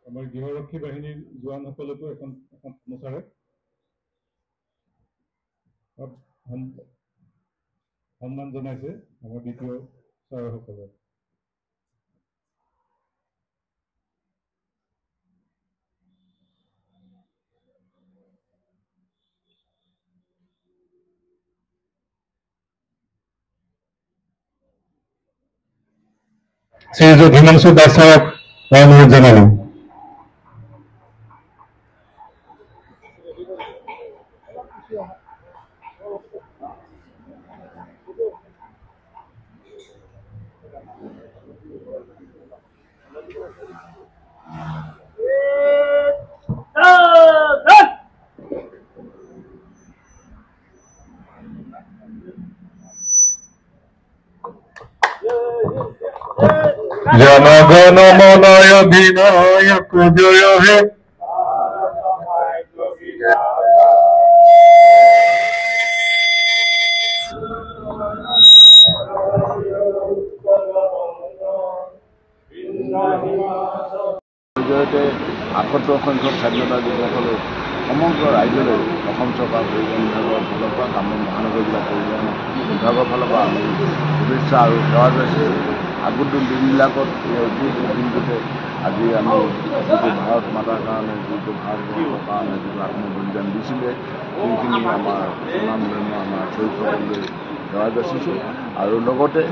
আমাৰ গৃহৰক্ষী বাহিনীৰ জোৱানসকলকো এখন গামোচাৰে সন্মান জনাইছে আমাৰ দ্বিতীয় ছাৰসকলে। শ্ৰীযুত হিমাংশু দাস ছাৰক অনুৰোধ জনালোঁ। জনগণ মনয় অধিনায়ক জয় হে। জৰিয়তে ৭৮ সংখ্যক স্বাধীনতা দিৱসলৈ সমগ্ৰ ৰাজ্যলৈ অসম চৰকাৰ পৰিবহণ বিভাগৰ ফালৰ পৰা কামৰূপ মহানগৰ জিলা পৰিবহণ বিভাগৰ ফালৰ পৰা আমি শুভেচ্ছা আৰু সেৱা জনাইছোঁ। আগন্তুক দিনবিলাকত এই ঐতিহাসিক দিনটোতে আজি আমি যিটো ভাৰত মাতাৰ কাৰণে, যিটো ভাৰতবৰ্ষৰ কাৰণে যিটো আত্মবলিদান দিছিলে, সেইখিনি আমাৰ সুনামধন্য আমাৰ শ্বহীদসকললৈ সেৱা যাচিছোঁ। আৰু লগতে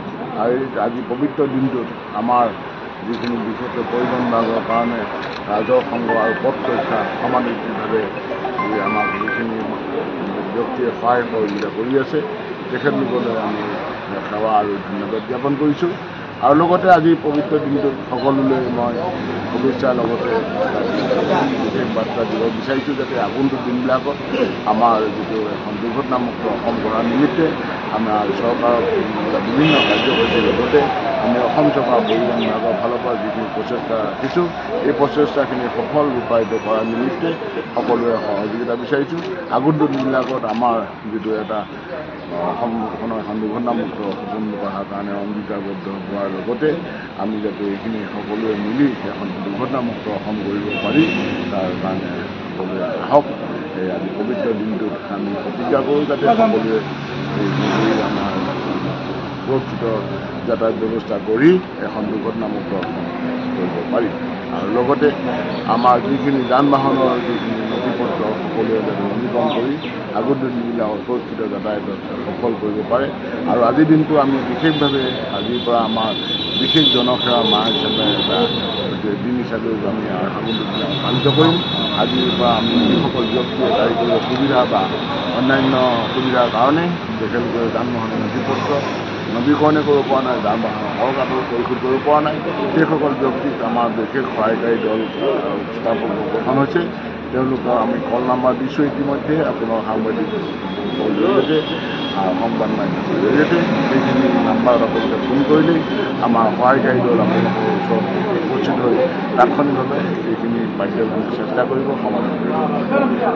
আজি পবিত্ৰ দিনটোত আমাৰ যিখিনি বিশেষকৈ পৰিবহণ বিভাগৰ কাৰণে ৰাজহ সংঘ আৰু পথ সুৰক্ষা সমান্তৰালভাৱে আমাক যিখিনি ব্যক্তিয়ে সহায় সহযোগিতা কৰি আছে, তেখেতলোকলৈ আমি সেৱা আৰু ধন্যবাদ জ্ঞাপন কৰিছোঁ। আৰু লগতে আজি পবিত্ৰ দিনটোত সকলোলৈ মই শুভেচ্ছাৰ লগতে বিশেষ বাৰ্তা দিব বিচাৰিছোঁ, যাতে আগন্তুক দিনবিলাকত আমাৰ যিটো এখন দুৰ্ঘটনামুক্ত অসম গঢ়াৰ নিমিত্তে আমাৰ চৰকাৰৰ বিভিন্ন কাৰ্যসূচীৰ লগতে আমি অসম চৰকাৰ পৰিবহণ বিভাগৰ ফালৰ পৰা যিখিনি প্ৰচেষ্টা ৰাখিছোঁ, এই প্ৰচেষ্টাখিনি সফল ৰূপায়িত কৰাৰ নিমিত্তে সকলোৰে সহযোগিতা বিচাৰিছোঁ। আগন্তুক দিনবিলাকত আমাৰ যিটো এটা অসমখনৰ এখন দুৰ্ঘটনামুক্ত সপোন গঢ়াৰ কাৰণে অংগীকাৰবদ্ধ হোৱাৰ লগতে আমি যাতে এইখিনি সকলোৱে মিলি এখন দুৰ্ঘটনামুক্ত অসম গঢ়িব পাৰি, তাৰ কাৰণে সকলোৱে আহক। এই আজি পবিত্ৰ দিনটোত আমি প্ৰতিজ্ঞা কৰোঁ যাতে সকলোৱে আমাৰ সুৰক্ষিত যাতায়াত ব্যৱস্থা কৰি এখন দুৰ্ঘটনামুক্ত অসম কৰিব পাৰি। আৰু লগতে আমাৰ যিখিনি যান বাহনৰ যিখিনি নথি পত্ৰ সকলোৱে যাতে অনুকৰণ কৰি আগন্তুক দিনবিলাকত সুৰক্ষিত যাতায়াতত সফল কৰিব পাৰে। আৰু আজিৰ দিনটো আমি বিশেষভাৱে আজিৰ পৰা আমাৰ বিশেষ জনসেৱা মাহ হিচাপে এটা দিন হিচাপে আমি আগন্তুক দিনত পালিত কৰিম। আজিৰ পৰা আমি যিসকল ব্যক্তিয়ে গাড়ী কৰিব সুবিধা বা অন্যান্য অসুবিধাৰ কাৰণে তেখেতলোকে যান বাহনৰ নথি পত্ৰ নৱীকৰণে কৰিব পৰা নাই, যান বাহনৰ কাগজ পৰিশোধ কৰিব পৰা নাই, সেইসকল ব্যক্তিক আমাৰ বিশেষ সহায়কাৰী দল গঠন হৈছে। তেওঁলোকক আমি কল নাম্বাৰ দিছোঁ ইতিমধ্যে, আপোনাৰ সাংবাদিক জৰিয়তে সংবাদ মাধ্যমৰ জৰিয়তে সেইখিনি নাম্বাৰত আপোনালোকে ফোন কৰিলেই আমাৰ সহায়কাৰী দল আপোনালোকৰ ওচৰত উপস্থিত হৈ তাৎক্ষণিকভাৱে এইখিনি পাঠ্যক্ৰম চেষ্টা কৰিব, সমাধান কৰিব।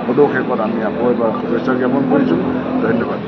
সদৌ শেষত আমি আকৌ এবাৰ শুভেচ্ছা জ্ঞাপন কৰিছোঁ। ধন্যবাদ।